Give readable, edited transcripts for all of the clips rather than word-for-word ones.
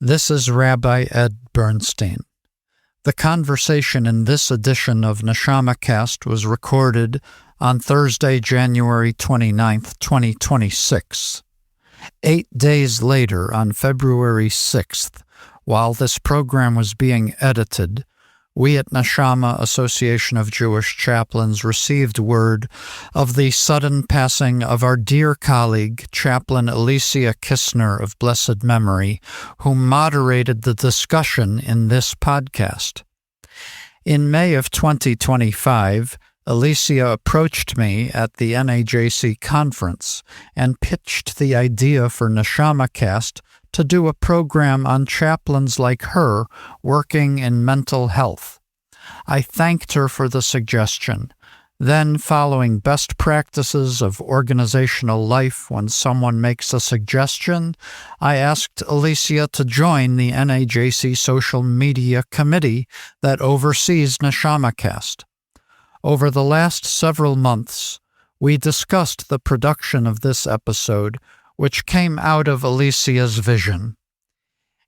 This is Rabbi Ed Bernstein. The conversation in this edition of NeshamahCast was recorded on Thursday, January 29, 2026. 8 days later, on February 6th, while this program was being edited, we at Neshama Association of Jewish Chaplains received word of the sudden passing of our dear colleague, Chaplain Ilisia Kissner of blessed memory, who moderated the discussion in this podcast. In May of 2025, Ilisia approached me at the NAJC conference and pitched the idea for NeshamahCast to do a program on chaplains like her working in mental health. I thanked her for the suggestion. Then, following best practices of organizational life when someone makes a suggestion, I asked Ilisia to join the NAJC social media committee that oversees NeshamahCast. Over the last several months, we discussed the production of this episode, which came out of Ilisia's vision.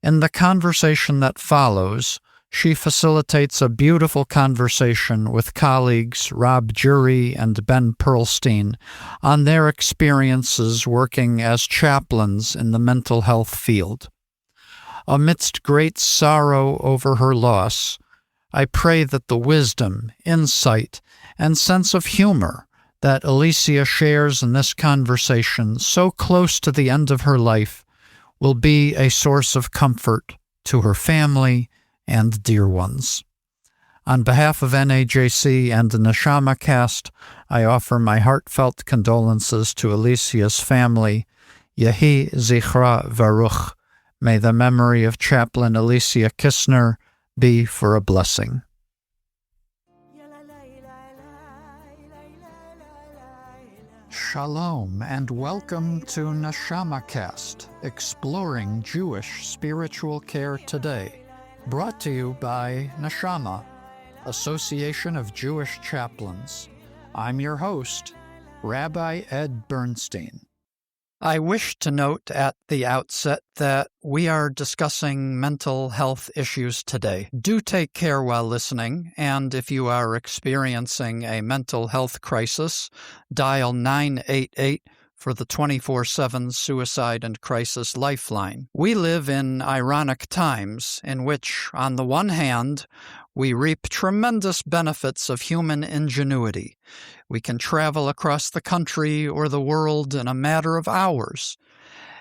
In the conversation that follows, she facilitates a beautiful conversation with colleagues Rob Jury and Ben Perlstein on their experiences working as chaplains in the mental health field. Amidst great sorrow over her loss, I pray that the wisdom, insight, and sense of humor that Ilisia shares in this conversation so close to the end of her life will be a source of comfort to her family and dear ones. On behalf of NAJC and the NeshamahCast, I offer my heartfelt condolences to Ilisia's family. Yehi Zichra Baruch. May the memory of Chaplain Ilisia Kissner be for a blessing. Shalom and welcome to NeshamahCast, exploring Jewish spiritual care today, brought to you by Neshama, Association of Jewish Chaplains. I'm your host, Rabbi Ed Bernstein. I wish to note at the outset that we are discussing mental health issues today. Do take care while listening, and if you are experiencing a mental health crisis, dial 988 for the 24/7 Suicide and Crisis Lifeline. We live in ironic times in which, on the one hand, we reap tremendous benefits of human ingenuity. We can travel across the country or the world in a matter of hours.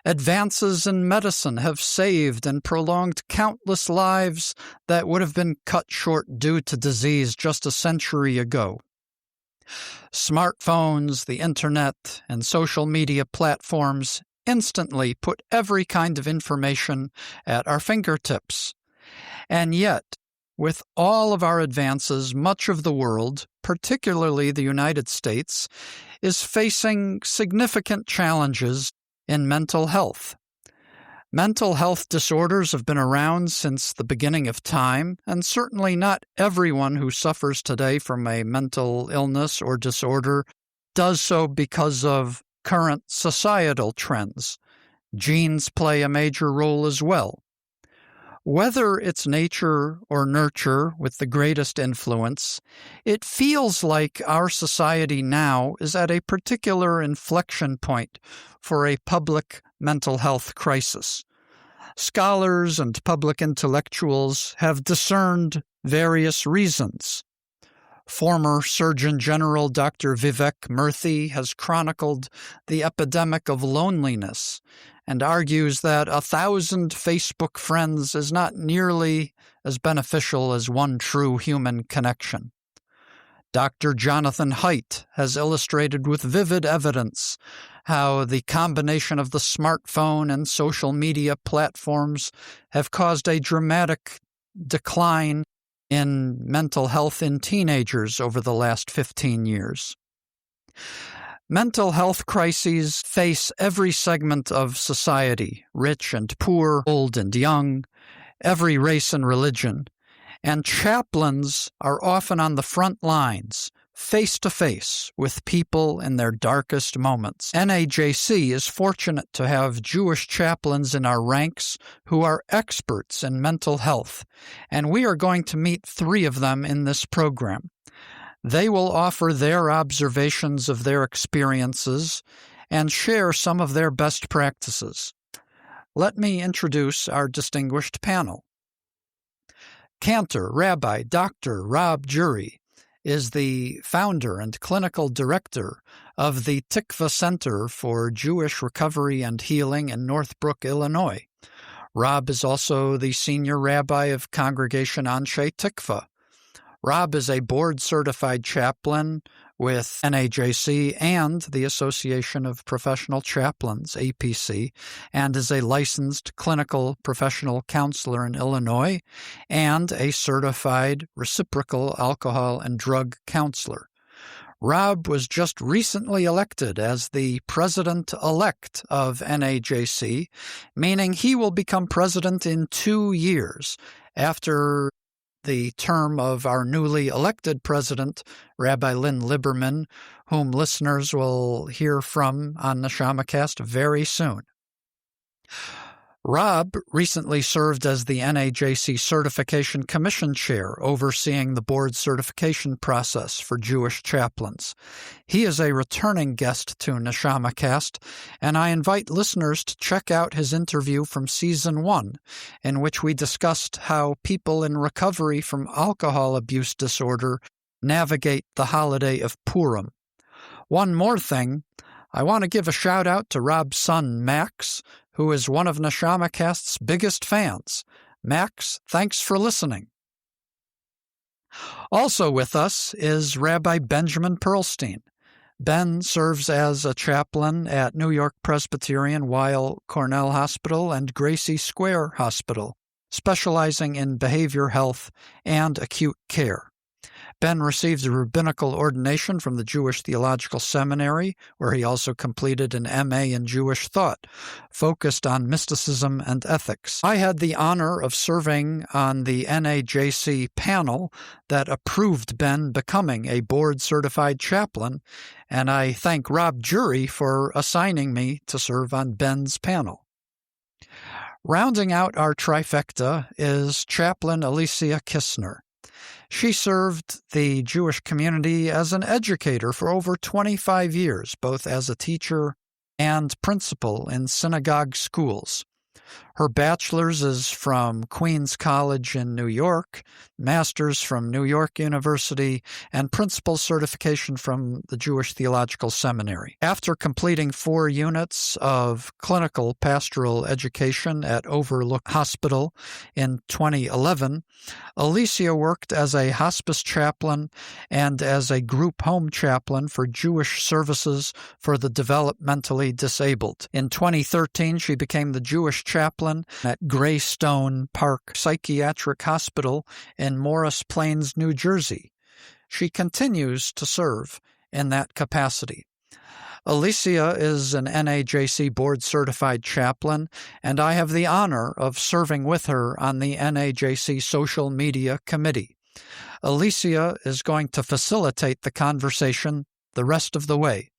Advances in medicine have saved and prolonged countless lives that would have been cut short due to disease just a century ago. Smartphones, the internet, and social media platforms instantly put every kind of information at our fingertips. And yet, with all of our advances, much of the world, particularly the United States, is facing significant challenges in mental health. Mental health disorders have been around since the beginning of time, and certainly not everyone who suffers today from a mental illness or disorder does so because of current societal trends. Genes play a major role as well. Whether it's nature or nurture with the greatest influence, it feels like our society now is at a particular inflection point for a public mental health crisis. Scholars and public intellectuals have discerned various reasons. Former Surgeon General Dr. Vivek Murthy has chronicled the epidemic of loneliness and argues that 1,000 Facebook friends is not nearly as beneficial as one true human connection. Dr. Jonathan Haidt has illustrated with vivid evidence how the combination of the smartphone and social media platforms have caused a dramatic decline in mental health in teenagers over the last 15 years. Mental health crises face every segment of society, rich and poor, old and young, every race and religion, and chaplains are often on the front lines, face-to-face with people in their darkest moments. NAJC is fortunate to have Jewish chaplains in our ranks who are experts in mental health, and we are going to meet 3 of them in this program. They will offer their observations of their experiences and share some of their best practices. Let me introduce our distinguished panel. Cantor Rabbi Dr. Rob Jury is the founder and clinical director of the Tikva Center for Jewish Recovery and Healing in Northbrook, Illinois. Rob is also the senior rabbi of Congregation Anshe Tikva. Rob is a Board Certified Chaplain with NAJC and the Association of Professional Chaplains, APC, and is a licensed clinical professional counselor in Illinois and a certified reciprocal alcohol and drug counselor. Rob was just recently elected as the president-elect of NAJC, meaning he will become president in 2 years after the term of our newly elected president, Rabbi Lynn Liberman, whom listeners will hear from on NeshamaCast very soon. Rob recently served as the NAJC Certification Commission Chair, overseeing the board certification process for Jewish chaplains. He is a returning guest to NeshamaCast, and I invite listeners to check out his interview from Season 1, in which we discussed how people in recovery from alcohol abuse disorder navigate the holiday of Purim. One more thing, I want to give a shout-out to Rob's son, Max, who is one of NeshamaCast's biggest fans. Max, thanks for listening. Also with us is Rabbi Benjamin Pearlstein. Ben serves as a chaplain at New York Presbyterian Weill Cornell Hospital and Gracie Square Hospital, specializing in behavior health and acute care. Ben received a rabbinical ordination from the Jewish Theological Seminary, where he also completed an M.A. in Jewish thought, focused on mysticism and ethics. I had the honor of serving on the NAJC panel that approved Ben becoming a board-certified chaplain, and I thank Rob Jury for assigning me to serve on Ben's panel. Rounding out our trifecta is Chaplain Ilisia Kissner. She served the Jewish community as an educator for over 25 years, both as a teacher and principal in synagogue schools. Her bachelor's is from Queens College in New York, master's from New York University, and principal certification from the Jewish Theological Seminary. After completing 4 units of Clinical Pastoral Education at Overlook Hospital in 2011, Ilisia worked as a hospice chaplain and as a group home chaplain for Jewish services for the developmentally disabled. In 2013, she became the Jewish chaplain at Greystone Park Psychiatric Hospital in Morris Plains, New Jersey. She continues to serve in that capacity. Ilisia is an NAJC Board Certified Chaplain, and I have the honor of serving with her on the NAJC Social Media Committee. Ilisia is going to facilitate the conversation the rest of the way.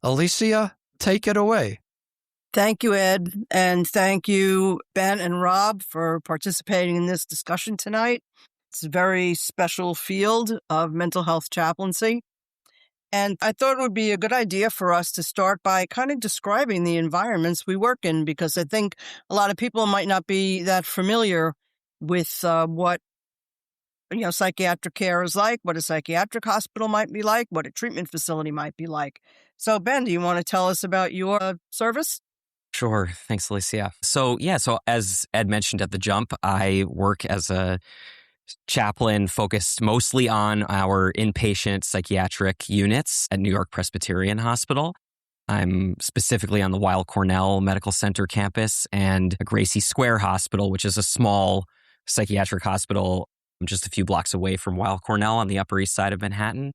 Ilisia, take it away. Thank you, Ed, and thank you, Ben and Rob, for participating in this discussion tonight. It's a very special field of mental health chaplaincy. And I thought it would be a good idea for us to start by kind of describing the environments we work in, because I think a lot of people might not be that familiar with what psychiatric care is like, what a psychiatric hospital might be like, what a treatment facility might be like. So, Ben, do you want to tell us about your service? Sure. Thanks, Alicia. So as Ed mentioned at the jump, I work as a chaplain focused mostly on our inpatient psychiatric units at New York Presbyterian Hospital. I'm specifically on the Weill Cornell Medical Center campus and Gracie Square Hospital, which is a small psychiatric hospital just a few blocks away from Weill Cornell on the Upper East Side of Manhattan.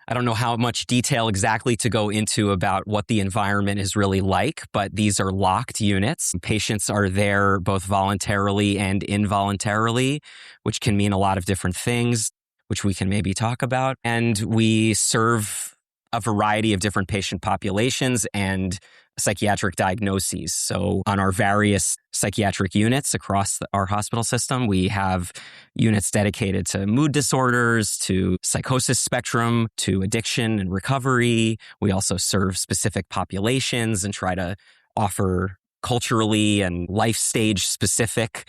I don't know how much detail exactly to go into about what the environment is really like, but these are locked units. Patients are there both voluntarily and involuntarily, which can mean a lot of different things. which we can maybe talk about. And we serve a variety of different patient populations and psychiatric diagnoses. So on our various psychiatric units across our hospital system, we have units dedicated to mood disorders, to psychosis spectrum, to addiction and recovery. We also serve specific populations and try to offer culturally and life stage specific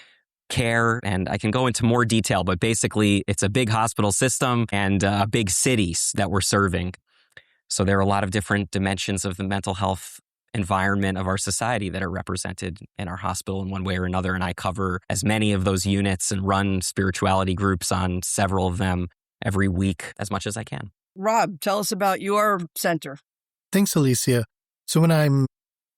care. And I can go into more detail, but basically it's a big hospital system and big cities that we're serving. So there are a lot of different dimensions of the mental health environment of our society that are represented in our hospital in one way or another. And I cover as many of those units and run spirituality groups on several of them every week as much as I can. Rob, tell us about your center. Thanks, Ilisia. So when I'm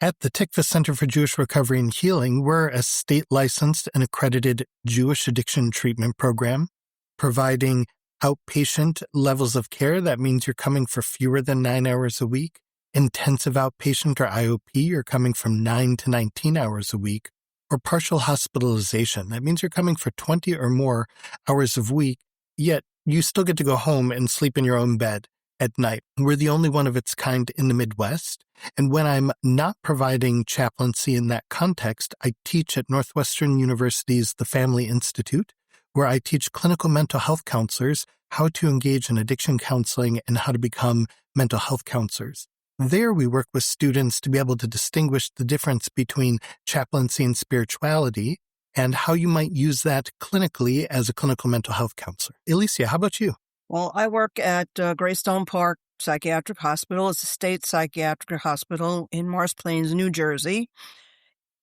at the Tikva Center for Jewish Recovery and Healing, we're a state-licensed and accredited Jewish addiction treatment program, providing outpatient levels of care. That means you're coming for fewer than 9 hours a week. Intensive outpatient or IOP, you're coming from 9 to 19 hours a week. Or partial hospitalization. That means you're coming for 20 or more hours a week, yet you still get to go home and sleep in your own bed at night. We're the only one of its kind in the Midwest. And when I'm not providing chaplaincy in that context, I teach at Northwestern University's The Family Institute, where I teach clinical mental health counselors how to engage in addiction counseling and how to become mental health counselors. There, we work with students to be able to distinguish the difference between chaplaincy and spirituality and how you might use that clinically as a clinical mental health counselor. Ilisia, how about you? Well, I work at Greystone Park Psychiatric Hospital. It's a state psychiatric hospital in Morris Plains, New Jersey.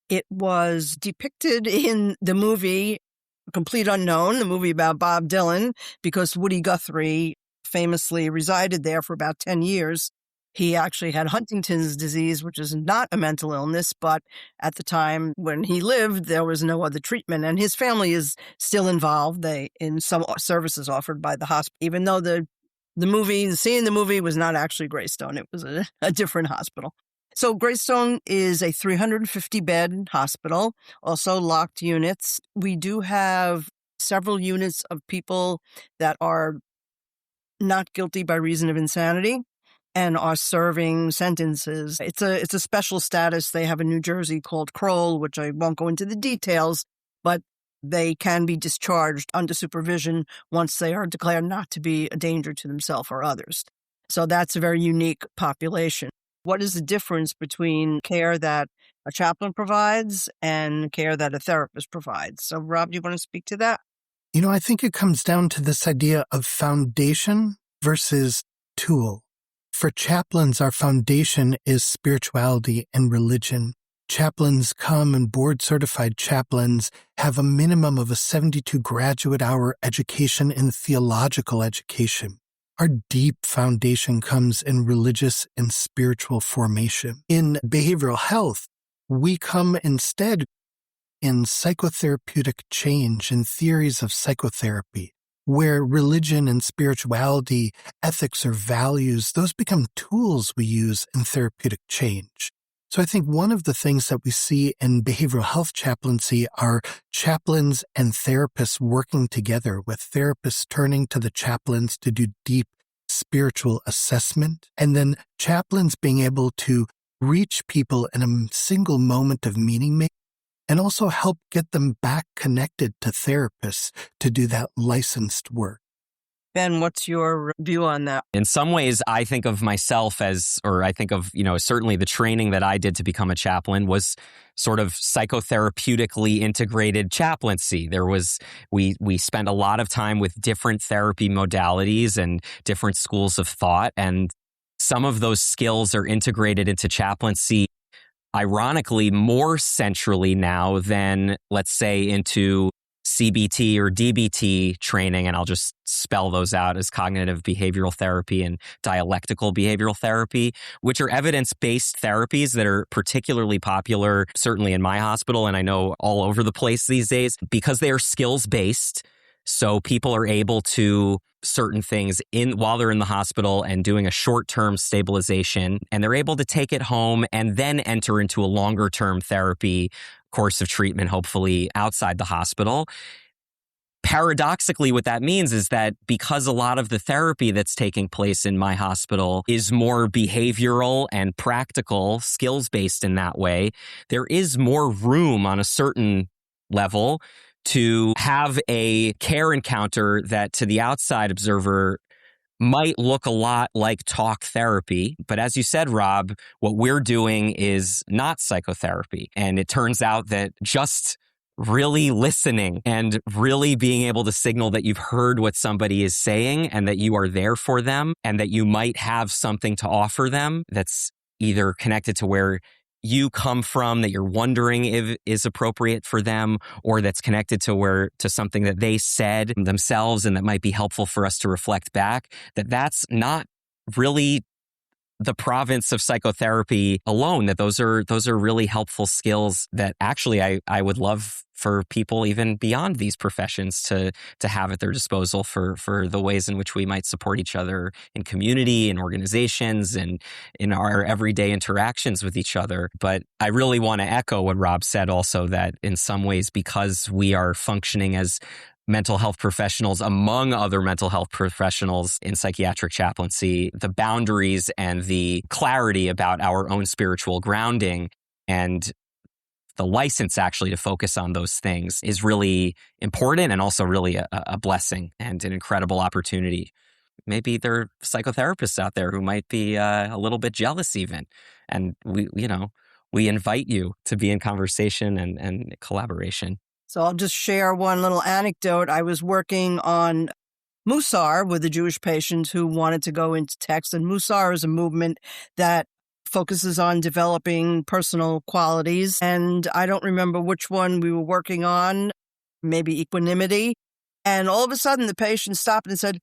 It was depicted in the movie Complete Unknown, the movie about Bob Dylan, because Woody Guthrie famously resided there for about 10 years. He actually had Huntington's disease, which is not a mental illness, but at the time when he lived, there was no other treatment. And his family is still involved in some services offered by the hospital, even though the scene in the movie was not actually Greystone. It was a different hospital. So Greystone is a 350-bed hospital, also locked units. We do have several units of people that are not guilty by reason of insanity and are serving sentences. It's a special status. They have in New Jersey called Kroll, which I won't go into the details, but they can be discharged under supervision once they are declared not to be a danger to themselves or others. So that's a very unique population. What is the difference between care that a chaplain provides and care that a therapist provides? So, Rob, do you want to speak to that? I think it comes down to this idea of foundation versus tool. For chaplains, our foundation is spirituality and religion. Chaplains come and Board Certified Chaplains have a minimum of a 72 graduate hour education in theological education. Our deep foundation comes in religious and spiritual formation. In behavioral health, we come instead in psychotherapeutic change and theories of psychotherapy, where religion and spirituality, ethics or values, those become tools we use in therapeutic change. So I think one of the things that we see in behavioral health chaplaincy are chaplains and therapists working together, with therapists turning to the chaplains to do deep spiritual assessment, and then chaplains being able to reach people in a single moment of meaning making, and also help get them back connected to therapists to do that licensed work. Ben, what's your view on that? In some ways, I think of myself certainly the training that I did to become a chaplain was sort of psychotherapeutically integrated chaplaincy. We spent a lot of time with different therapy modalities and different schools of thought, and some of those skills are integrated into chaplaincy, ironically, more centrally now than, let's say, into CBT or DBT training, and I'll just spell those out as cognitive behavioral therapy and dialectical behavioral therapy, which are evidence-based therapies that are particularly popular, certainly in my hospital, and I know all over the place these days, because they are skills-based. So people are able to certain things while they're in the hospital and doing a short-term stabilization, and they're able to take it home and then enter into a longer-term therapy course of treatment, hopefully outside the hospital. paradoxically, what that means is that because a lot of the therapy that's taking place in my hospital is more behavioral and practical, skills-based in that way, there is more room on a certain level to have a care encounter that to the outside observer might look a lot like talk therapy. But as you said, Rob, what we're doing is not psychotherapy. And it turns out that just really listening and really being able to signal that you've heard what somebody is saying and that you are there for them and that you might have something to offer them that's either connected to where you come from that you're wondering if is appropriate for them, or that's connected to something that they said themselves and that might be helpful for us to reflect back, that's not really the province of psychotherapy alone, that those are really helpful skills that actually I would love for people even beyond these professions to have at their disposal for the ways in which we might support each other in community and organizations and in our everyday interactions with each other. But I really want to echo what Rob said also, that in some ways, because we are functioning as mental health professionals among other mental health professionals in psychiatric chaplaincy, the boundaries and the clarity about our own spiritual grounding and the license actually to focus on those things is really important and also really a blessing and an incredible opportunity. Maybe there are psychotherapists out there who might be a little bit jealous even. And we invite you to be in conversation and collaboration. So I'll just share one little anecdote. I was working on Musar with a Jewish patient who wanted to go into text. And Musar is a movement that focuses on developing personal qualities. And I don't remember which one we were working on, maybe equanimity. And all of a sudden the patient stopped and said,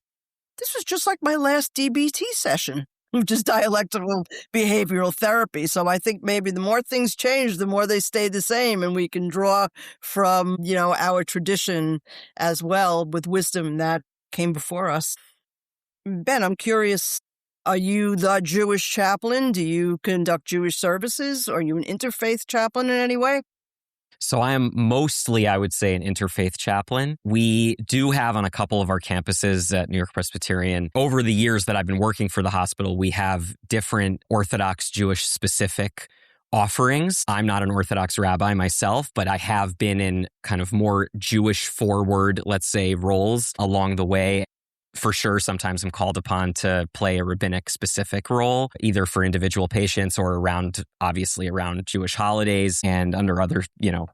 "This was just like my last DBT session," which is dialectical behavioral therapy. So I think maybe the more things change, the more they stay the same, and we can draw from, our tradition as well with wisdom that came before us. Ben, I'm curious, are you the Jewish chaplain? Do you conduct Jewish services? Are you an interfaith chaplain in any way? So I am mostly, I would say, an interfaith chaplain. We do have on a couple of our campuses at New York Presbyterian, over the years that I've been working for the hospital, we have different Orthodox Jewish specific offerings. I'm not an Orthodox rabbi myself, but I have been in kind of more Jewish forward, let's say, roles along the way. For sure, sometimes I'm called upon to play a rabbinic specific role, either for individual patients or obviously around Jewish holidays and under other,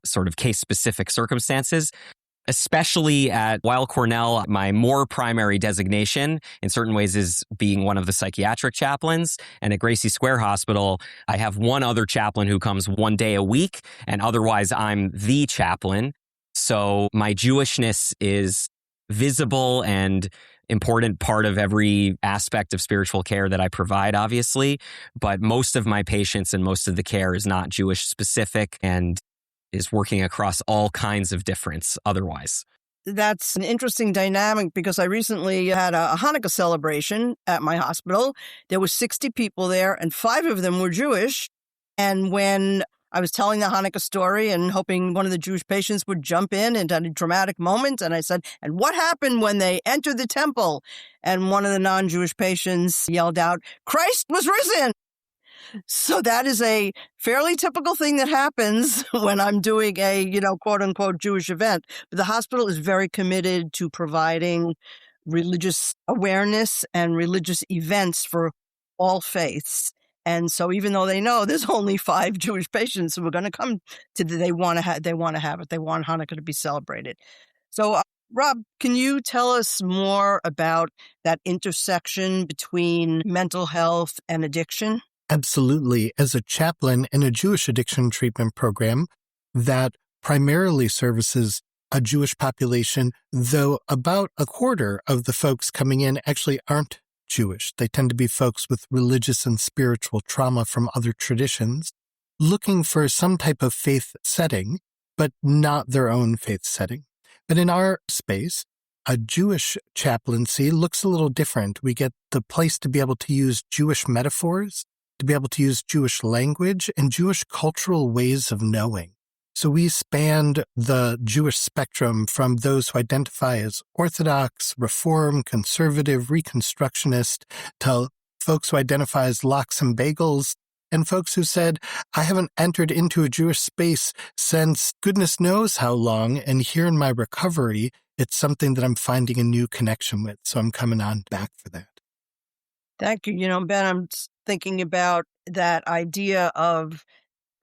sort of case specific circumstances. Especially at Weill Cornell, my more primary designation in certain ways is being one of the psychiatric chaplains. And at Gracie Square Hospital, I have one other chaplain who comes one day a week, and otherwise I'm the chaplain. So my Jewishness is visible and important part of every aspect of spiritual care that I provide, obviously. But most of my patients and most of the care is not Jewish specific and is working across all kinds of difference otherwise. That's an interesting dynamic because I recently had a Hanukkah celebration at my hospital. There were 60 people there and 5 of them were Jewish. And when I was telling the Hanukkah story and hoping one of the Jewish patients would jump in and at a dramatic moment, and I said, "And what happened when they entered the temple?" And one of the non-Jewish patients yelled out, "Christ was risen!" So that is a fairly typical thing that happens when I'm doing a, quote unquote Jewish event. But the hospital is very committed to providing religious awareness and religious events for all faiths. And so even though they know there's only 5 Jewish patients who are going to come to they want to have it. They want Hanukkah to be celebrated. So Rob, can you tell us more about that intersection between mental health and addiction? Absolutely. As a chaplain in a Jewish addiction treatment program that primarily services a Jewish population, though about a quarter of the folks coming in actually aren't Jewish. They tend to be folks with religious and spiritual trauma from other traditions, looking for some type of faith setting, but not their own faith setting. But in our space, a Jewish chaplaincy looks a little different. We get the place to be able to use Jewish metaphors, to be able to use Jewish language and Jewish cultural ways of knowing. So we spanned the Jewish spectrum from those who identify as Orthodox, Reform, Conservative, Reconstructionist, to folks who identify as lox and bagels, and folks who said, I haven't entered into a Jewish space since goodness knows how long, and here in my recovery, it's something that I'm finding a new connection with, so I'm coming on back for that. Thank you. Ben, I'm thinking about that idea of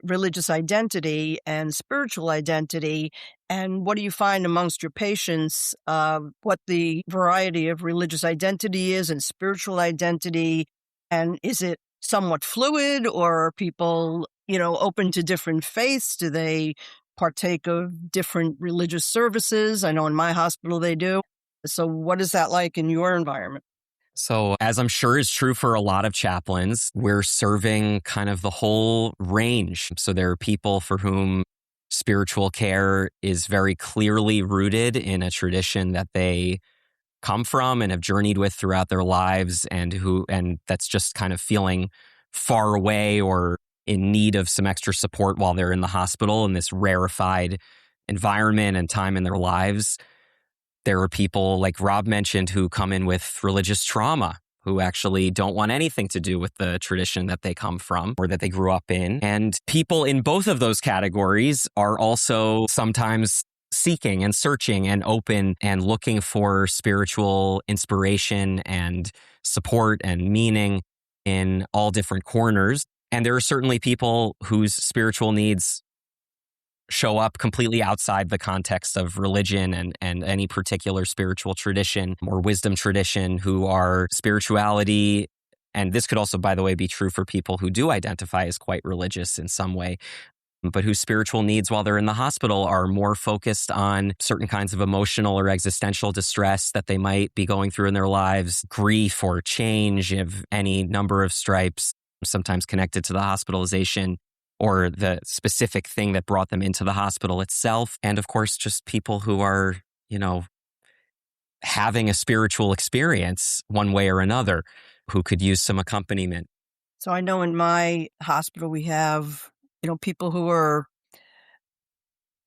religious identity and spiritual identity, and what do you find amongst your patients, what the variety of religious identity is and spiritual identity, and is it somewhat fluid, or are people, open to different faiths? Do they partake of different religious services? I know in my hospital they do. So what is that like in your environment? So, as I'm sure is true for a lot of chaplains, we're serving kind of the whole range. So there are people for whom spiritual care is very clearly rooted in a tradition that they come from and have journeyed with throughout their lives, and that's just kind of feeling far away or in need of some extra support while they're in the hospital in this rarefied environment and time in their lives. There are people, like Rob mentioned, who come in with religious trauma, who actually don't want anything to do with the tradition that they come from or that they grew up in. And people in both of those categories are also sometimes seeking and searching and open and looking for spiritual inspiration and support and meaning in all different corners. And there are certainly people whose spiritual needs show up completely outside the context of religion and any particular spiritual tradition or wisdom tradition, who are spirituality. And this could also, by the way, be true for people who do identify as quite religious in some way, but whose spiritual needs while they're in the hospital are more focused on certain kinds of emotional or existential distress that they might be going through in their lives, grief or change of any number of stripes, sometimes connected to the hospitalization or the specific thing that brought them into the hospital itself. And of course, just people who are, having a spiritual experience one way or another, who could use some accompaniment. So I know in my hospital we have, people who are,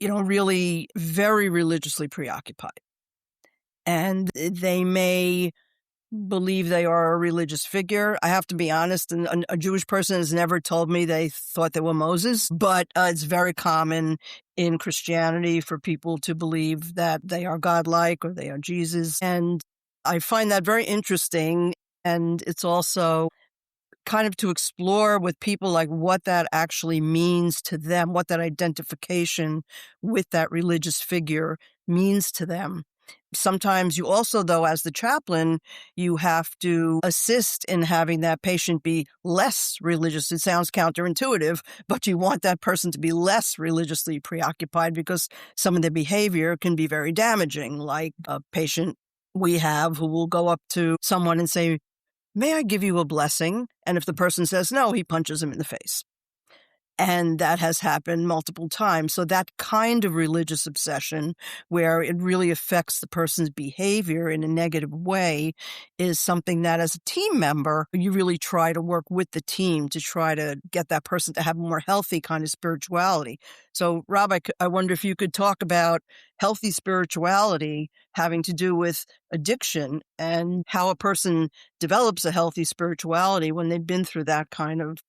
really very religiously preoccupied. And they may believe they are a religious figure. I have to be honest, and a Jewish person has never told me they thought they were Moses, but it's very common in Christianity for people to believe that they are godlike or they are Jesus. And I find that very interesting. And it's also kind of to explore with people like what that actually means to them, what that identification with that religious figure means to them. Sometimes you also, though, as the chaplain, you have to assist in having that patient be less religious. It sounds counterintuitive, but you want that person to be less religiously preoccupied because some of their behavior can be very damaging, like a patient we have who will go up to someone and say, "May I give you a blessing?" And if the person says no, he punches him in the face. And that has happened multiple times. So that kind of religious obsession, where it really affects the person's behavior in a negative way, is something that as a team member, you really try to work with the team to try to get that person to have a more healthy kind of spirituality. So Rob, I wonder if you could talk about healthy spirituality having to do with addiction and how a person develops a healthy spirituality when they've been through that kind of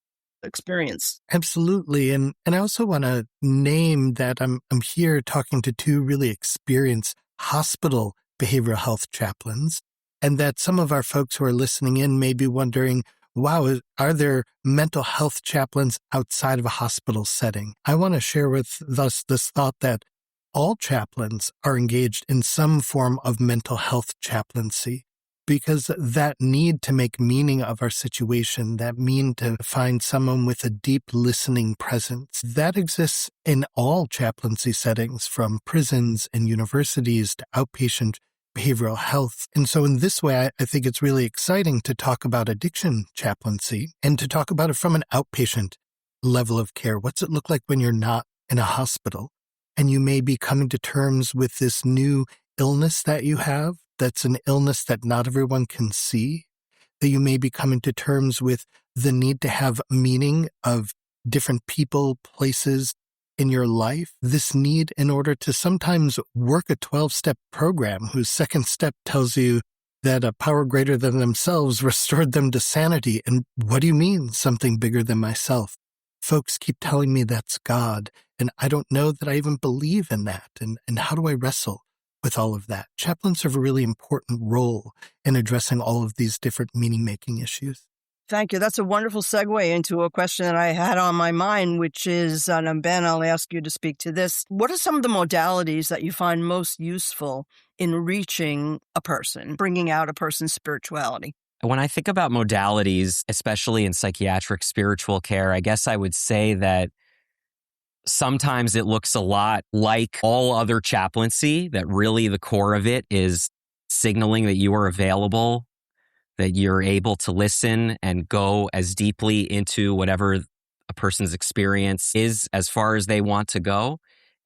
experience. Absolutely. And I also want to name that I'm here talking to two really experienced hospital behavioral health chaplains, and that some of our folks who are listening in may be wondering, wow, are there mental health chaplains outside of a hospital setting? I want to share with us this thought that all chaplains are engaged in some form of mental health chaplaincy, because that need to make meaning of our situation, that need to find someone with a deep listening presence, that exists in all chaplaincy settings, from prisons and universities to outpatient behavioral health. And so in this way, I think it's really exciting to talk about addiction chaplaincy and to talk about it from an outpatient level of care. What's it look like when you're not in a hospital and you may be coming to terms with this new illness that you have? That's an illness that not everyone can see, that you may be coming to terms with the need to have meaning of different people, places, in your life this need in order to sometimes work a 12-step program whose second step tells you that a power greater than themselves restored them to sanity. And what do you mean, something bigger than myself? Folks keep telling me that's God, and I don't know that I even believe in that. And how do I wrestle with all of that? Chaplains have a really important role in addressing all of these different meaning-making issues. Thank you. That's a wonderful segue into a question that I had on my mind, which is, and Ben, I'll ask you to speak to this. What are some of the modalities that you find most useful in reaching a person, bringing out a person's spirituality? When I think about modalities, especially in psychiatric spiritual care, I guess I would say that sometimes it looks a lot like all other chaplaincy, that really the core of it is signaling that you are available, that you're able to listen and go as deeply into whatever a person's experience is as far as they want to go.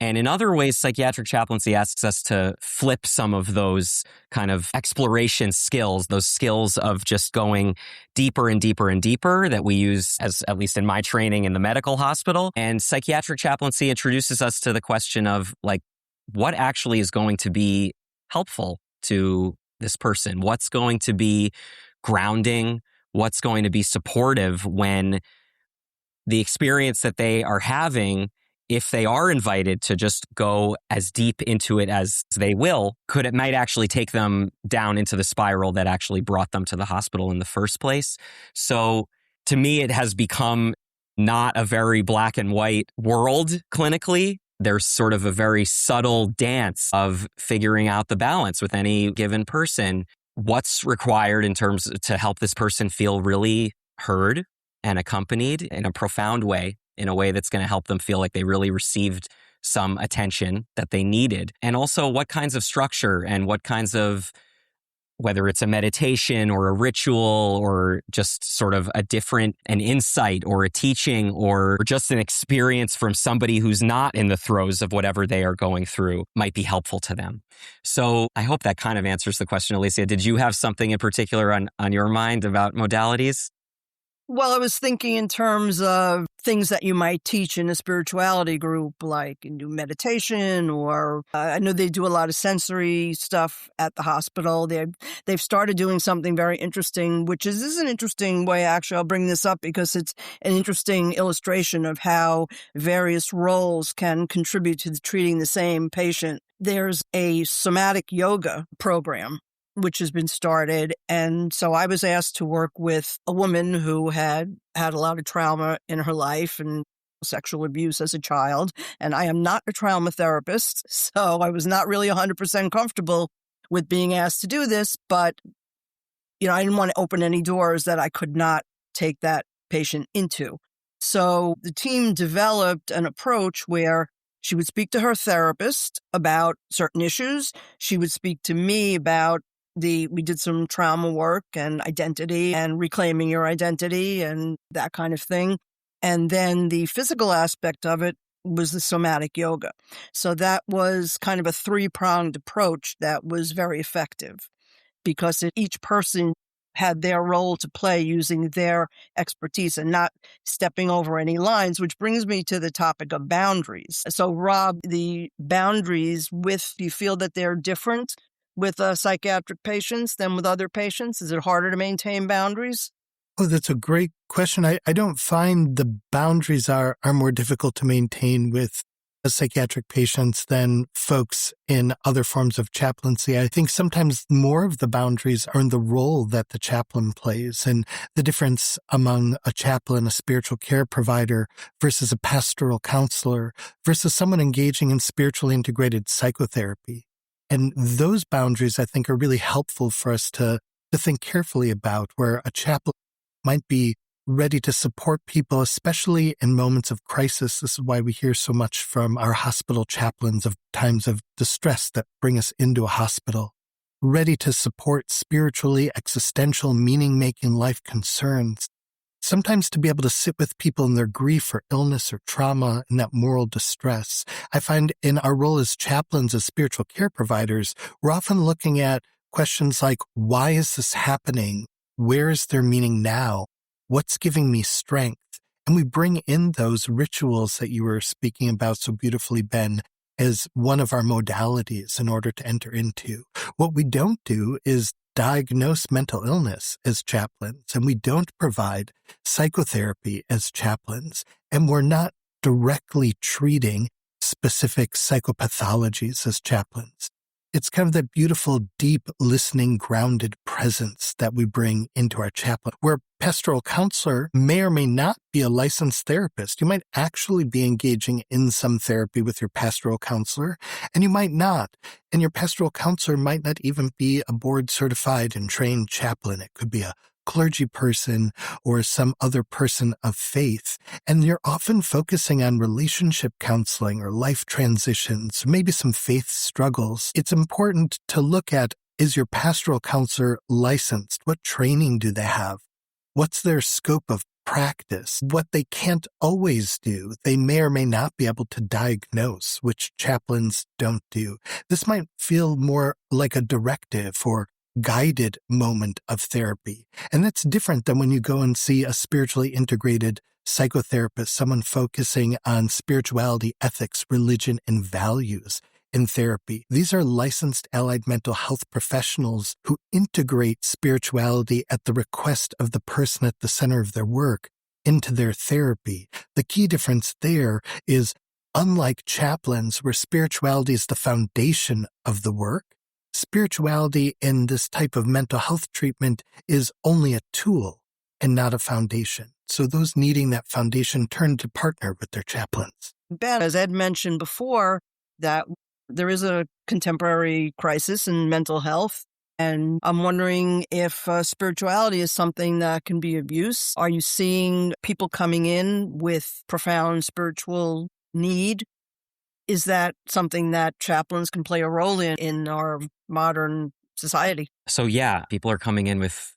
And in other ways, psychiatric chaplaincy asks us to flip some of those kind of exploration skills, those skills of just going deeper and deeper and deeper that we use, as at least in my training in the medical hospital. And psychiatric chaplaincy introduces us to the question of, like, what actually is going to be helpful to this person? What's going to be grounding? What's going to be supportive when the experience that they are having, if they are invited to just go as deep into it as they will, it might actually take them down into the spiral that actually brought them to the hospital in the first place. So to me, it has become not a very black and white world clinically. There's sort of a very subtle dance of figuring out the balance with any given person. What's required in terms to help this person feel really heard and accompanied in a profound way, in a way that's going to help them feel like they really received some attention that they needed. And also what kinds of structure and what kinds of, whether it's a meditation or a ritual or just sort of an insight or a teaching or just an experience from somebody who's not in the throes of whatever they are going through might be helpful to them. So I hope that kind of answers the question, Ilisia. Did you have something in particular on your mind about modalities? Well, I was thinking in terms of things that you might teach in a spirituality group, like you do meditation, or I know they do a lot of sensory stuff at the hospital. They've started doing something very interesting, which is an interesting way. Actually, I'll bring this up because it's an interesting illustration of how various roles can contribute to treating the same patient. There's a somatic yoga program which has been started. And so I was asked to work with a woman who had a lot of trauma in her life and sexual abuse as a child. And I am not a trauma therapist, so I was not really 100% comfortable with being asked to do this. But, I didn't want to open any doors that I could not take that patient into. So the team developed an approach where she would speak to her therapist about certain issues. She would speak to me about we did some trauma work and identity and reclaiming your identity and that kind of thing. And then the physical aspect of it was the somatic yoga. So that was kind of a three-pronged approach that was very effective because each person had their role to play using their expertise and not stepping over any lines, which brings me to the topic of boundaries. So Rob, the boundaries do you feel that they're different with psychiatric patients than with other patients? Is it harder to maintain boundaries? Oh, that's a great question. I don't find the boundaries are more difficult to maintain with psychiatric patients than folks in other forms of chaplaincy. I think sometimes more of the boundaries are in the role that the chaplain plays and the difference among a chaplain, a spiritual care provider, versus a pastoral counselor, versus someone engaging in spiritually integrated psychotherapy. And those boundaries, I think, are really helpful for us to think carefully about, where a chaplain might be ready to support people, especially in moments of crisis. This is why we hear so much from our hospital chaplains of times of distress that bring us into a hospital. Ready to support spiritually existential, meaning-making life concerns. Sometimes to be able to sit with people in their grief or illness or trauma and that moral distress. I find in our role as chaplains, as spiritual care providers, we're often looking at questions like, why is this happening? Where is there meaning now? What's giving me strength? And we bring in those rituals that you were speaking about so beautifully, Ben, as one of our modalities in order to enter into. What we don't do is diagnose mental illness as chaplains, and we don't provide psychotherapy as chaplains, and we're not directly treating specific psychopathologies as chaplains. It's kind of that beautiful, deep, listening, grounded presence that we bring into our chaplain, where pastoral counselor may or may not be a licensed therapist. You might actually be engaging in some therapy with your pastoral counselor, and you might not. And your pastoral counselor might not even be a board certified and trained chaplain. It could be a clergy person or some other person of faith. And you're often focusing on relationship counseling or life transitions, maybe some faith struggles. It's important to look at, is your pastoral counselor licensed? What training do they have? What's their scope of practice? What they can't always do, they may or may not be able to diagnose, which chaplains don't do. This might feel more like a directive or guided moment of therapy. And that's different than when you go and see a spiritually integrated psychotherapist, someone focusing on spirituality, ethics, religion, and values in therapy. These are licensed allied mental health professionals who integrate spirituality at the request of the person at the center of their work into their therapy. The key difference there is, unlike chaplains, where spirituality is the foundation of the work, spirituality in this type of mental health treatment is only a tool and not a foundation. So those needing that foundation turn to partner with their chaplains. Ben, as Ed mentioned before, that there is a contemporary crisis in mental health. And I'm wondering if spirituality is something that can be of use. Are you seeing people coming in with profound spiritual need? Is that something that chaplains can play a role in our modern society? So yeah, people are coming in with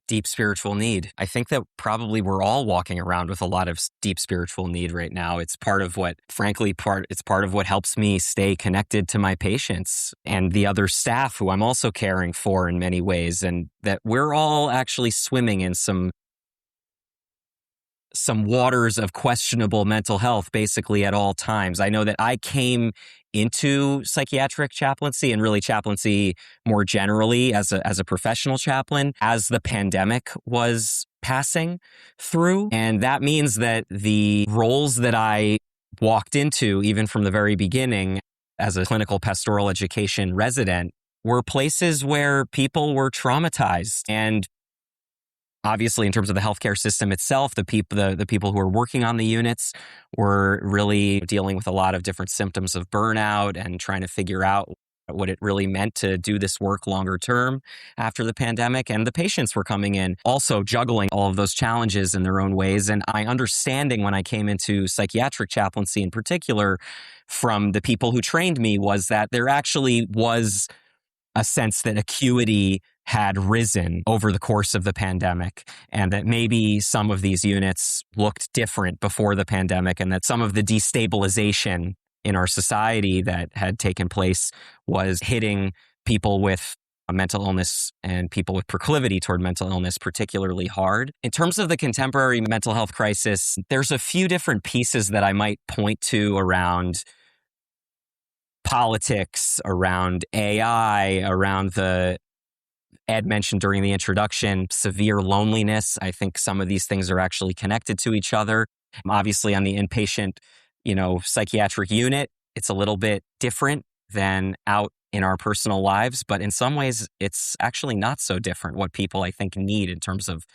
deep spiritual need. I think that probably we're all walking around with a lot of deep spiritual need right now. It's part of what, frankly, it's part of what helps me stay connected to my patients and the other staff who I'm also caring for in many ways, and that we're all actually swimming in some waters of questionable mental health basically at all times. I know that I came into psychiatric chaplaincy and really chaplaincy more generally as a professional chaplain as the pandemic was passing through. And that means that the roles that I walked into, even from the very beginning as a clinical pastoral education resident, were places where people were traumatized. And obviously, in terms of the healthcare system itself, the people who are working on the units were really dealing with a lot of different symptoms of burnout and trying to figure out what it really meant to do this work longer term after the pandemic. And the patients were coming in also juggling all of those challenges in their own ways. And my understanding when I came into psychiatric chaplaincy in particular from the people who trained me was that there actually was a sense that acuity had risen over the course of the pandemic, and that maybe some of these units looked different before the pandemic, and that some of the destabilization in our society that had taken place was hitting people with mental illness and people with proclivity toward mental illness particularly hard. In terms of the contemporary mental health crisis, there's a few different pieces that I might point to around politics, around AI, around Ed mentioned during the introduction, severe loneliness. I think some of these things are actually connected to each other. Obviously, on the inpatient, psychiatric unit, it's a little bit different than out in our personal lives, but in some ways, it's actually not so different what people, I think, need in terms of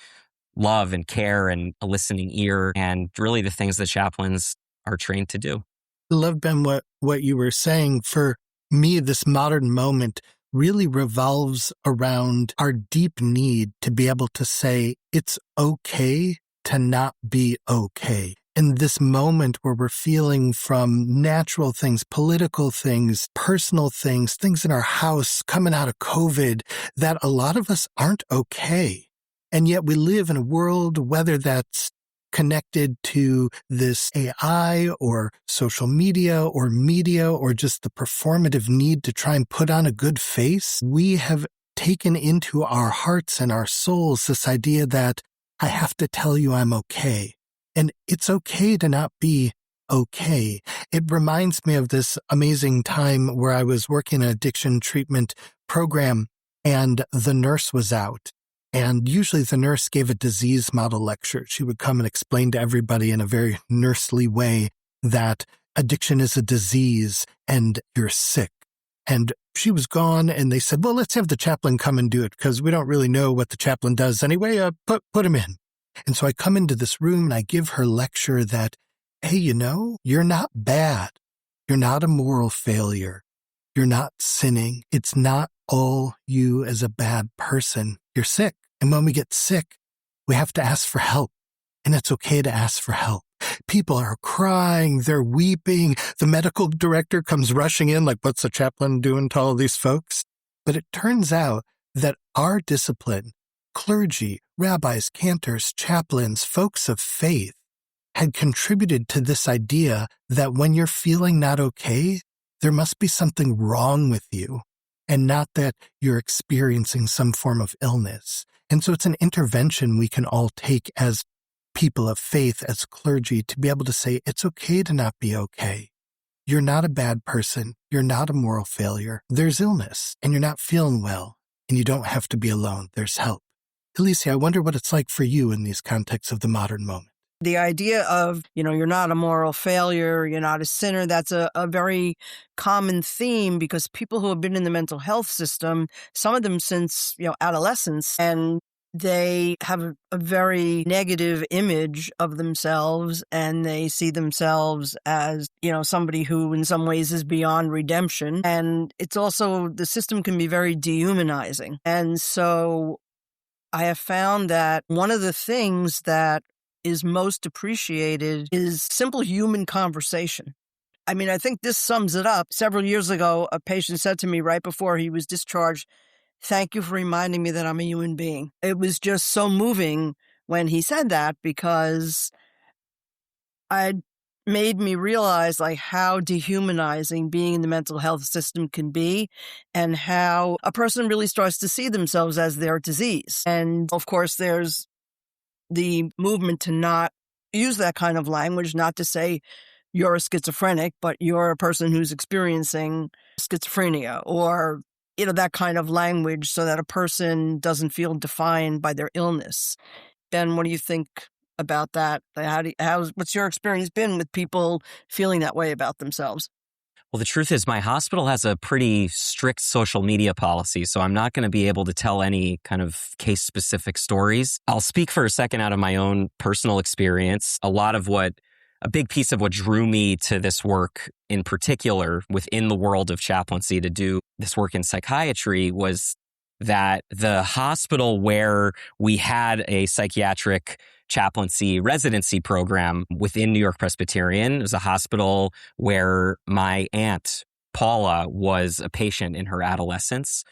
love and care and a listening ear and really the things that chaplains are trained to do. I love, Ben, what you were saying. For me, this modern moment really revolves around our deep need to be able to say it's okay to not be okay. In this moment where we're feeling from natural things, political things, personal things, things in our house coming out of COVID, that a lot of us aren't okay. And yet we live in a world, whether that's connected to this AI or social media or just the performative need to try and put on a good face, we have taken into our hearts and our souls this idea that I have to tell you I'm okay. And it's okay to not be okay. It reminds me of this amazing time where I was working an addiction treatment program and the nurse was out. And usually the nurse gave a disease model lecture. She would come and explain to everybody in a very nursely way that addiction is a disease and you're sick. And she was gone and they said, well, let's have the chaplain come and do it because we don't really know what the chaplain does anyway. Put him in. And so I come into this room and I give her lecture that, hey, you're not bad. You're not a moral failure. You're not sinning. It's not all you as a bad person. You're sick. And when we get sick, we have to ask for help. And it's okay to ask for help. People are crying. They're weeping. The medical director comes rushing in like, what's the chaplain doing to all these folks? But it turns out that our discipline, clergy, rabbis, cantors, chaplains, folks of faith, had contributed to this idea that when you're feeling not okay, there must be something wrong with you, and not that you're experiencing some form of illness. And so it's an intervention we can all take as people of faith, as clergy, to be able to say, it's okay to not be okay. You're not a bad person. You're not a moral failure. There's illness, and you're not feeling well, and you don't have to be alone. There's help. Ilisia, I wonder what it's like for you in these contexts of the modern moment. The idea of, you're not a moral failure, you're not a sinner, that's a very common theme because people who have been in the mental health system, some of them since, adolescence, and they have a very negative image of themselves and they see themselves as, somebody who in some ways is beyond redemption. And it's also, the system can be very dehumanizing. And so I have found that one of the things that is most appreciated is simple human conversation. I mean, I think this sums it up. Several years ago, a patient said to me right before he was discharged, "Thank you for reminding me that I'm a human being." It was just so moving when he said that because it made me realize how dehumanizing being in the mental health system can be and how a person really starts to see themselves as their disease. And of course, there's the movement to not use that kind of language, not to say you're a schizophrenic, but you're a person who's experiencing schizophrenia or, that kind of language so that a person doesn't feel defined by their illness. Ben, what do you think about that? What's your experience been with people feeling that way about themselves? Well, the truth is my hospital has a pretty strict social media policy, so I'm not going to be able to tell any kind of case-specific stories. I'll speak for a second out of my own personal experience. A big piece of what drew me to this work in particular within the world of chaplaincy to do this work in psychiatry was that the hospital where we had a psychiatric chaplaincy residency program within New York Presbyterian. It was a hospital where my aunt, Paula, was a patient in her adolescence.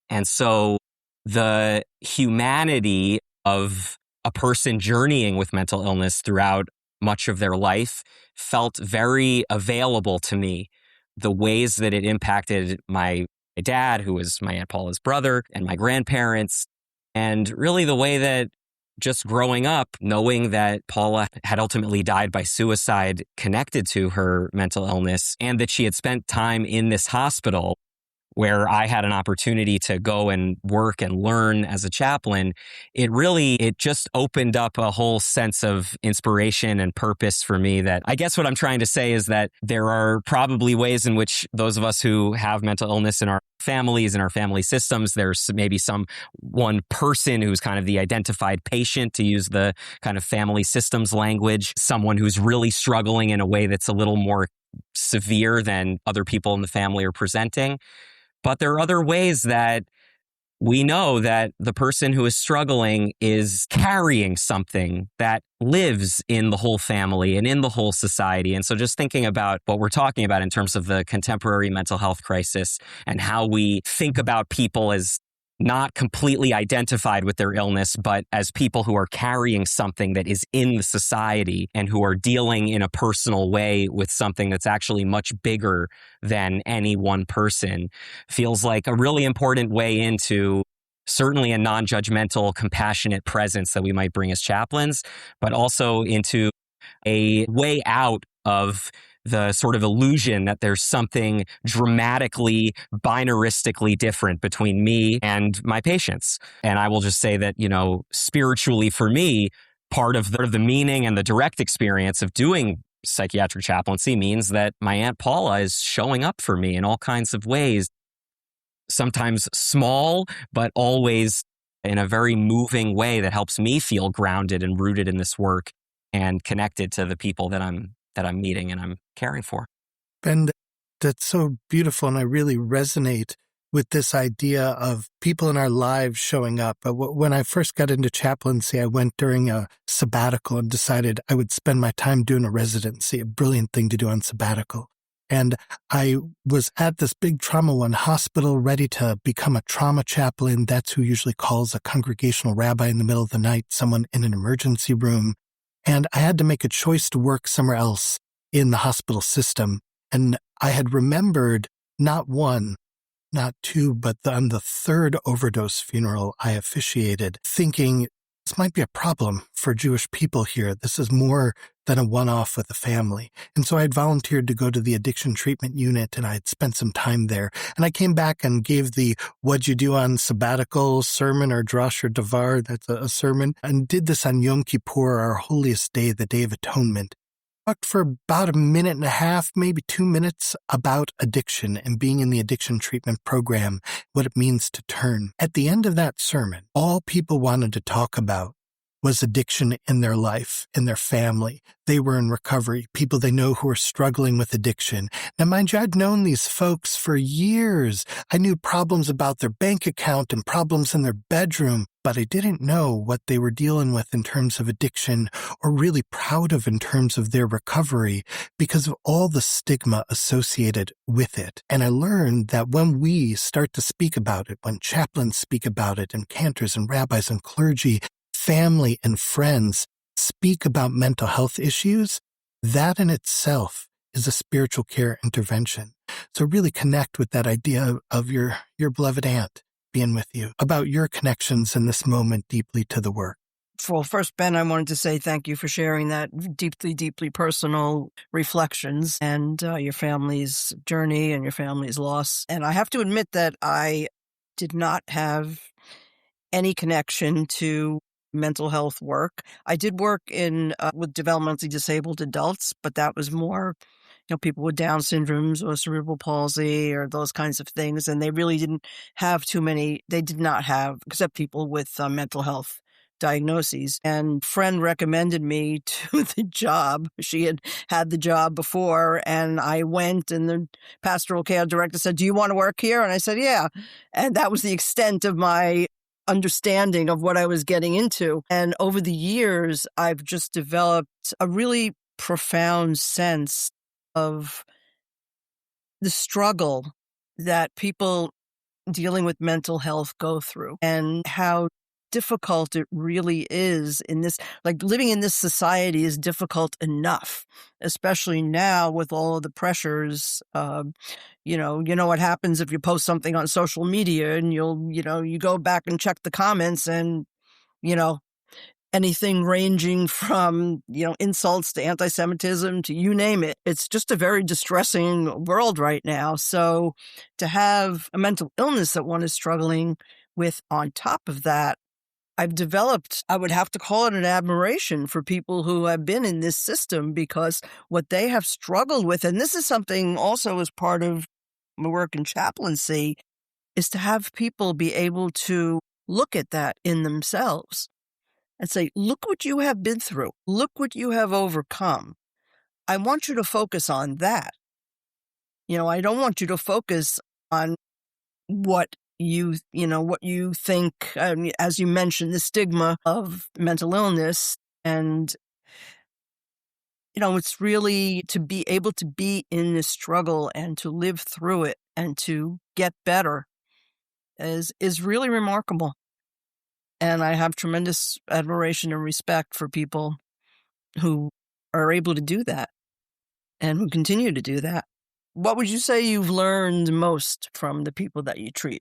And so the humanity of a person journeying with mental illness throughout much of their life felt very available to me. The ways that it impacted my dad, who was my Aunt Paula's brother, and my grandparents, and really the way that just growing up, knowing that Paula had ultimately died by suicide connected to her mental illness, and that she had spent time in this hospital where I had an opportunity to go and work and learn as a chaplain, it just opened up a whole sense of inspiration and purpose for me. That I guess what I'm trying to say is that there are probably ways in which those of us who have mental illness in our families and our family systems, there's maybe one person who's kind of the identified patient, to use the kind of family systems language, someone who's really struggling in a way that's a little more severe than other people in the family are presenting. But there are other ways that we know that the person who is struggling is carrying something that lives in the whole family and in the whole society. And so just thinking about what we're talking about in terms of the contemporary mental health crisis and how we think about people as not completely identified with their illness, but as people who are carrying something that is in the society and who are dealing in a personal way with something that's actually much bigger than any one person, feels like a really important way into certainly a non-judgmental, compassionate presence that we might bring as chaplains, but also into a way out of the sort of illusion that there's something dramatically, binaristically different between me and my patients. And I will just say that, spiritually for me, part of the meaning and the direct experience of doing psychiatric chaplaincy means that my Aunt Paula is showing up for me in all kinds of ways, sometimes small, but always in a very moving way that helps me feel grounded and rooted in this work and connected to the people that I'm meeting and I'm caring for. Ben, that's so beautiful, and I really resonate with this idea of people in our lives showing up. When I first got into chaplaincy, I went during a sabbatical and decided I would spend my time doing a residency, a brilliant thing to do on sabbatical. And I was at this big Trauma One hospital ready to become a trauma chaplain. That's who usually calls a congregational rabbi in the middle of the night, someone in an emergency room. And I had to make a choice to work somewhere else in the hospital system. And I had remembered not one, not two, but on the third overdose funeral I officiated, thinking this might be a problem for Jewish people here. This is more than a one-off with a family. And so I had volunteered to go to the addiction treatment unit, and I had spent some time there. And I came back and gave the "What'd you do on sabbatical" sermon, or drush or davar, that's a sermon, and did this on Yom Kippur, our holiest day, the Day of Atonement. Talked for about a minute and a half, maybe 2 minutes, about addiction and being in the addiction treatment program, what it means to turn. At the end of that sermon, all people wanted to talk about was addiction in their life, in their family. They were in recovery, people they know who are struggling with addiction. Now, mind you, I'd known these folks for years. I knew problems about their bank account and problems in their bedroom, but I didn't know what they were dealing with in terms of addiction, or really proud of in terms of their recovery, because of all the stigma associated with it. And I learned that when we start to speak about it, when chaplains speak about it, and cantors and rabbis and clergy, family and friends speak about mental health issues, that in itself is a spiritual care intervention. So really connect with that idea of your beloved aunt being with you, about your connections in this moment deeply to the work. Well, first, Ben, I wanted to say thank you for sharing that deeply, deeply personal reflections and your family's journey and your family's loss. And I have to admit that I did not have any connection to mental health work. I did work with developmentally disabled adults, but that was more, people with Down syndromes or cerebral palsy or those kinds of things. And they really didn't have they did not have, except people with mental health diagnoses. And a friend recommended me to the job. She had the job before, and I went, and the pastoral care director said, "Do you want to work here?" And I said, "Yeah." And that was the extent of my understanding of what I was getting into. And over the years, I've just developed a really profound sense of the struggle that people dealing with mental health go through, and how difficult it really is living in this society is difficult enough, especially now with all of the pressures. You know what happens if you post something on social media, and you go back and check the comments, and anything ranging from insults to anti-Semitism to you name it. It's just a very distressing world right now. So to have a mental illness that one is struggling with on top of that, I've developed, I would have to call it an admiration for people who have been in this system, because what they have struggled with, and this is something also as part of my work in chaplaincy, is to have people be able to look at that in themselves and say, look what you have been through. Look what you have overcome. I want you to focus on that. I don't want you to focus on what you think, as you mentioned, the stigma of mental illness. And, it's really to be able to be in this struggle and to live through it and to get better is really remarkable. And I have tremendous admiration and respect for people who are able to do that and who continue to do that. What would you say you've learned most from the people that you treat,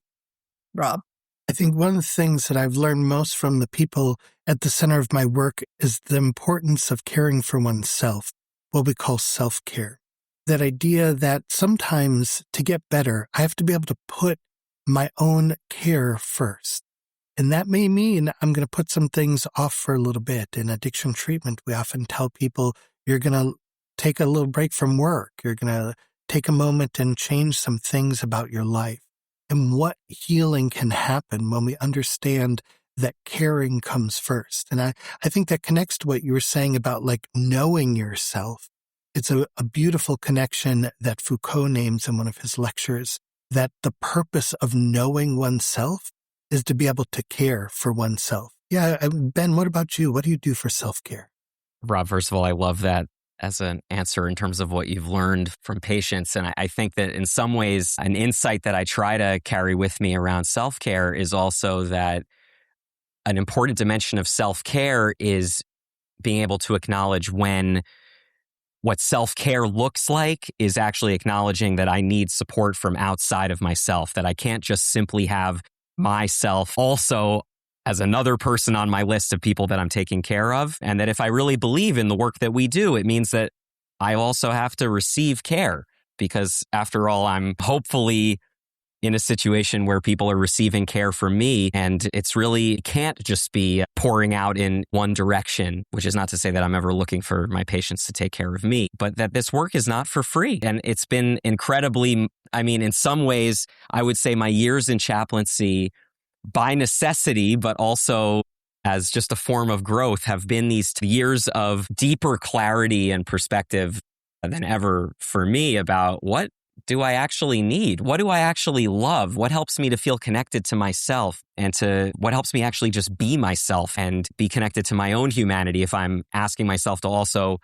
Rob? I think one of the things that I've learned most from the people at the center of my work is the importance of caring for oneself, what we call self-care. That idea that sometimes to get better, I have to be able to put my own care first. And that may mean I'm going to put some things off for a little bit. In addiction treatment, we often tell people you're going to take a little break from work. You're going to take a moment and change some things about your life. And what healing can happen when we understand that caring comes first. And I think that connects to what you were saying about like knowing yourself. It's a beautiful connection that Foucault names in one of his lectures, that the purpose of knowing oneself is to be able to care for oneself. Yeah, Ben, what about you? What do you do for self-care? Rob, first of all, I love that as an answer in terms of what you've learned from patients. And I think that in some ways, an insight that I try to carry with me around self-care is also that an important dimension of self-care is being able to acknowledge when what self-care looks like is actually acknowledging that I need support from outside of myself, that I can't just simply have myself also as another person on my list of people that I'm taking care of. And that if I really believe in the work that we do, it means that I also have to receive care, because after all, I'm hopefully in a situation where people are receiving care from me, and it's really can't just be pouring out in one direction, which is not to say that I'm ever looking for my patients to take care of me, but that this work is not for free. And it's been incredibly, in some ways, I would say my years in chaplaincy by necessity, but also as just a form of growth, have been these years of deeper clarity and perspective than ever for me about what do I actually need? What do I actually love? What helps me to feel connected to myself, and to what helps me actually just be myself and be connected to my own humanity if I'm asking myself to also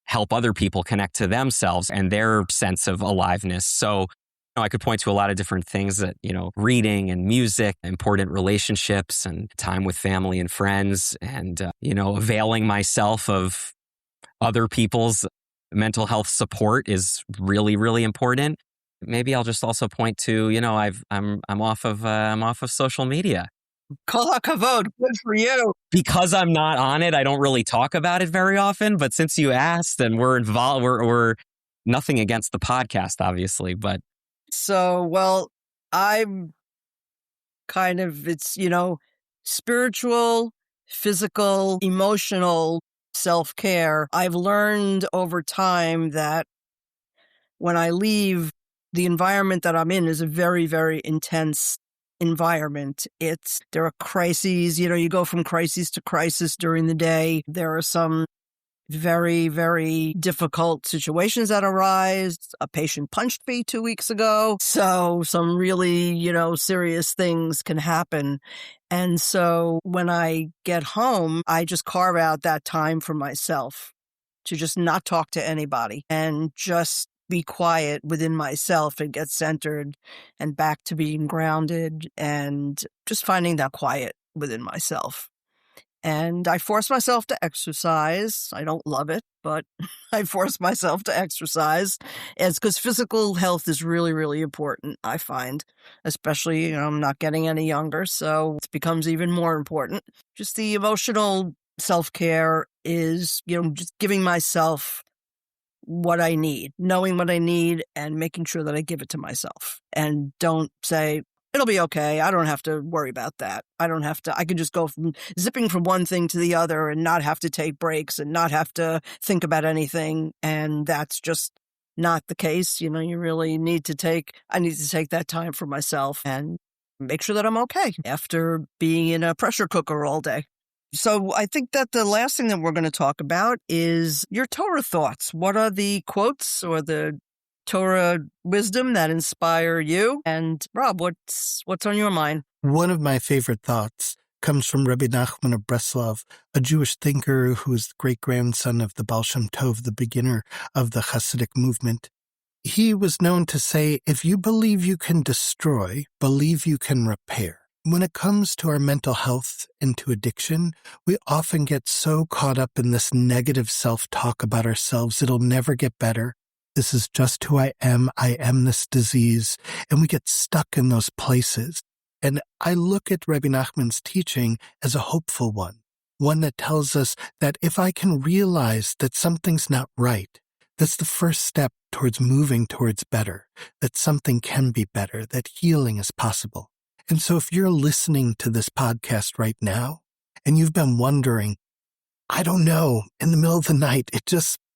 help other people connect to themselves and their sense of aliveness. So I could point to a lot of different things that, reading and music, important relationships and time with family and friends, and, availing myself of other people's mental health support is really, really important. Maybe I'll just also point to, I'm off of social media. Kol hakavod, good for you. Because I'm not on it, I don't really talk about it very often. But since you asked, and we're involved, we're nothing against the podcast, obviously. But so, well, I'm kind of, it's, spiritual, physical, emotional self-care. I've learned over time that when I leave, the environment that I'm in is a very, very intense environment. There are crises, you go from crisis to crisis during the day. There are some very, very difficult situations that arise. A patient punched me 2 weeks ago. So some really, serious things can happen. And so when I get home, I just carve out that time for myself to just not talk to anybody and just be quiet within myself and get centered and back to being grounded and just finding that quiet within myself. And I force myself to exercise. I don't love it, but I force myself to exercise. It's because physical health is really, really important, I find, especially, I'm not getting any younger, so it becomes even more important. Just the emotional self-care is, just giving myself what I need, knowing what I need and making sure that I give it to myself, and don't say, it'll be okay. I don't have to worry about that. I can just go from zipping from one thing to the other and not have to take breaks and not have to think about anything. And that's just not the case. You really I need to take that time for myself and make sure that I'm okay after being in a pressure cooker all day. So I think that the last thing that we're going to talk about is your Torah thoughts. What are the quotes or the Torah wisdom that inspire you? And Rob, what's on your mind? One of my favorite thoughts comes from Rabbi Nachman of Breslov, a Jewish thinker who is the great-grandson of the Baal Shem Tov, the beginner of the Hasidic movement. He was known to say, if you believe you can destroy, believe you can repair. When it comes to our mental health and to addiction, we often get so caught up in this negative self-talk about ourselves, it'll never get better. This is just who I am this disease, and we get stuck in those places. And I look at Rabbi Nachman's teaching as a hopeful one that tells us that if I can realize that something's not right, that's the first step towards moving towards better, that something can be better, that healing is possible. And so if you're listening to this podcast right now, and you've been wondering, I don't know, in the middle of the night,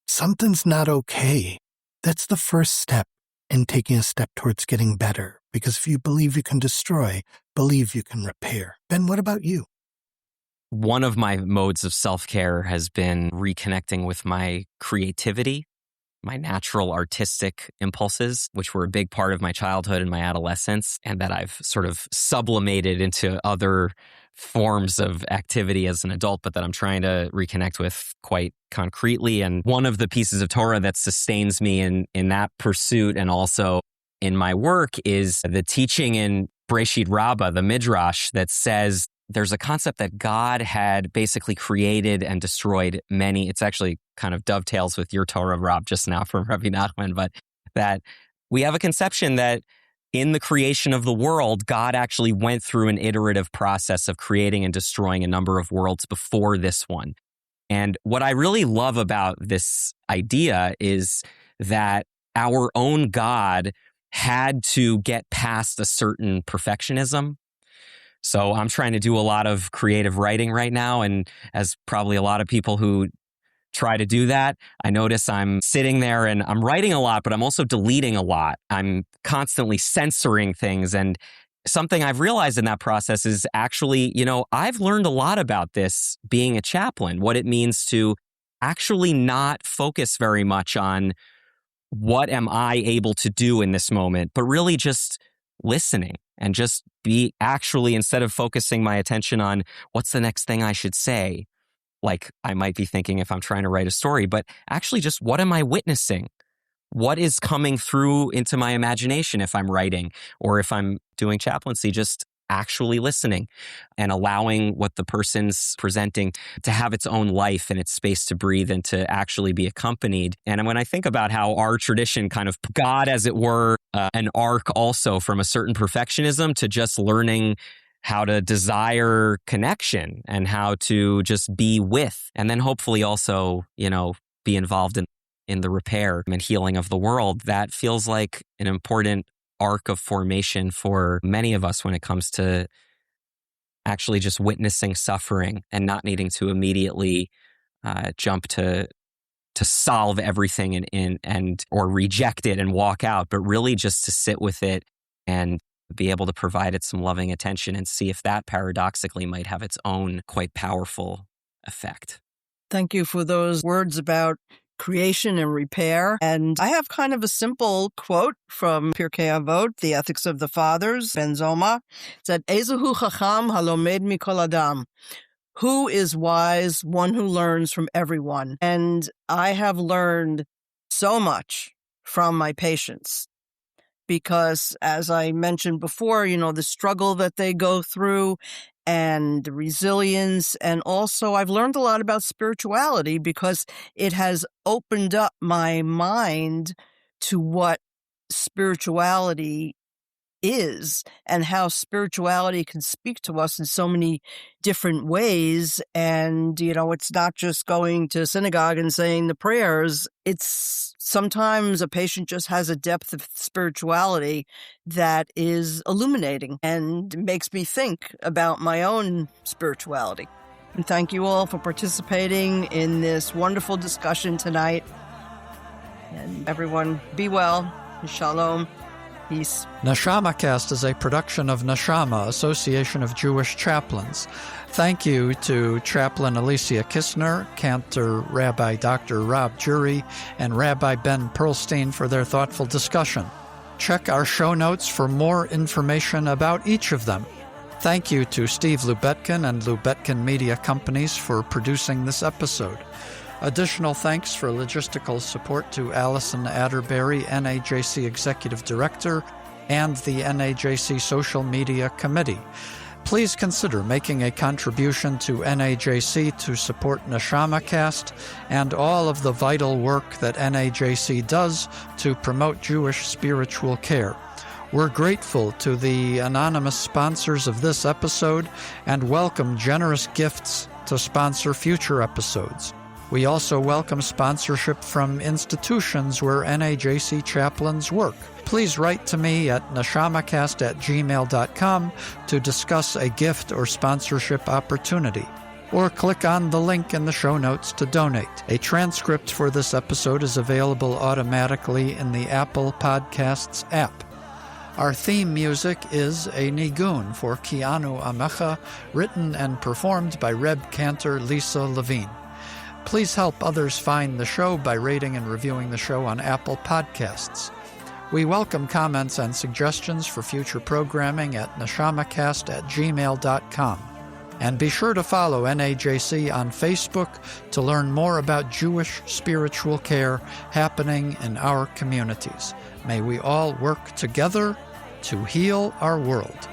something's not okay. That's the first step in taking a step towards getting better. Because if you believe you can destroy, believe you can repair. Ben, what about you? One of my modes of self-care has been reconnecting with my creativity, my natural artistic impulses, which were a big part of my childhood and my adolescence, and that I've sort of sublimated into other forms of activity as an adult, but that I'm trying to reconnect with quite concretely. And one of the pieces of Torah that sustains me in that pursuit and also in my work is the teaching in Breshit Rabbah, the Midrash, that says there's a concept that God had basically created and destroyed many. It's actually kind of dovetails with your Torah, Rob, just now from Rabbi Nachman, but that we have a conception that in the creation of the world, God actually went through an iterative process of creating and destroying a number of worlds before this one. And what I really love about this idea is that our own God had to get past a certain perfectionism. So I'm trying to do a lot of creative writing right now. And as probably a lot of people who try to do that, I notice I'm sitting there and I'm writing a lot, but I'm also deleting a lot. I'm constantly censoring things. And something I've realized in that process is actually, I've learned a lot about this being a chaplain, what it means to actually not focus very much on what am I able to do in this moment, but really just listening and just be actually, instead of focusing my attention on what's the next thing I should say, like I might be thinking if I'm trying to write a story, but actually just what am I witnessing? What is coming through into my imagination if I'm writing or if I'm doing chaplaincy, just actually listening and allowing what the person's presenting to have its own life and its space to breathe and to actually be accompanied. And when I think about how our tradition kind of God, as it were, an arc also from a certain perfectionism to just learning how to desire connection and how to just be with, and then hopefully also, be involved in the repair and healing of the world, that feels like an important arc of formation for many of us when it comes to actually just witnessing suffering and not needing to immediately jump to solve everything and or reject it and walk out, but really just to sit with it and be able to provide it some loving attention and see if that paradoxically might have its own quite powerful effect. Thank you for those words about creation and repair. And I have kind of a simple quote from Pirkei Avot, The Ethics of the Fathers, Ben Zoma. It said, Ezehu chacham halomed mikol adam. Who is wise? One who learns from everyone. And I have learned so much from my patients because, as I mentioned before, the struggle that they go through and the resilience. And also I've learned a lot about spirituality because it has opened up my mind to what spirituality is and how spirituality can speak to us in so many different ways. And, it's not just going to synagogue and saying the prayers. It's sometimes a patient just has a depth of spirituality that is illuminating and makes me think about my own spirituality. And thank you all for participating in this wonderful discussion tonight. And everyone, be well. Shalom. Peace. NeshamaCast is a production of Neshama, Association of Jewish Chaplains. Thank you to Chaplain Ilisia Kissner, Cantor Rabbi Dr. Rob Jury, and Rabbi Ben Perlstein for their thoughtful discussion. Check our show notes for more information about each of them. Thank you to Steve Lubetkin and Lubetkin Media Companies for producing this episode. Additional thanks for logistical support to Allison Atterbury, NAJC Executive Director, and the NAJC Social Media Committee. Please consider making a contribution to NAJC to support NeshamaCast and all of the vital work that NAJC does to promote Jewish spiritual care. We're grateful to the anonymous sponsors of this episode and welcome generous gifts to sponsor future episodes. We also welcome sponsorship from institutions where NAJC chaplains work. Please write to me at neshamacast@gmail.com to discuss a gift or sponsorship opportunity, or click on the link in the show notes to donate. A transcript for this episode is available automatically in the Apple Podcasts app. Our theme music is a nigun for Kianu Amecha, written and performed by Reb Cantor Lisa Levine. Please help others find the show by rating and reviewing the show on Apple Podcasts. We welcome comments and suggestions for future programming at neshamacast@gmail.com. And be sure to follow NAJC on Facebook to learn more about Jewish spiritual care happening in our communities. May we all work together to heal our world.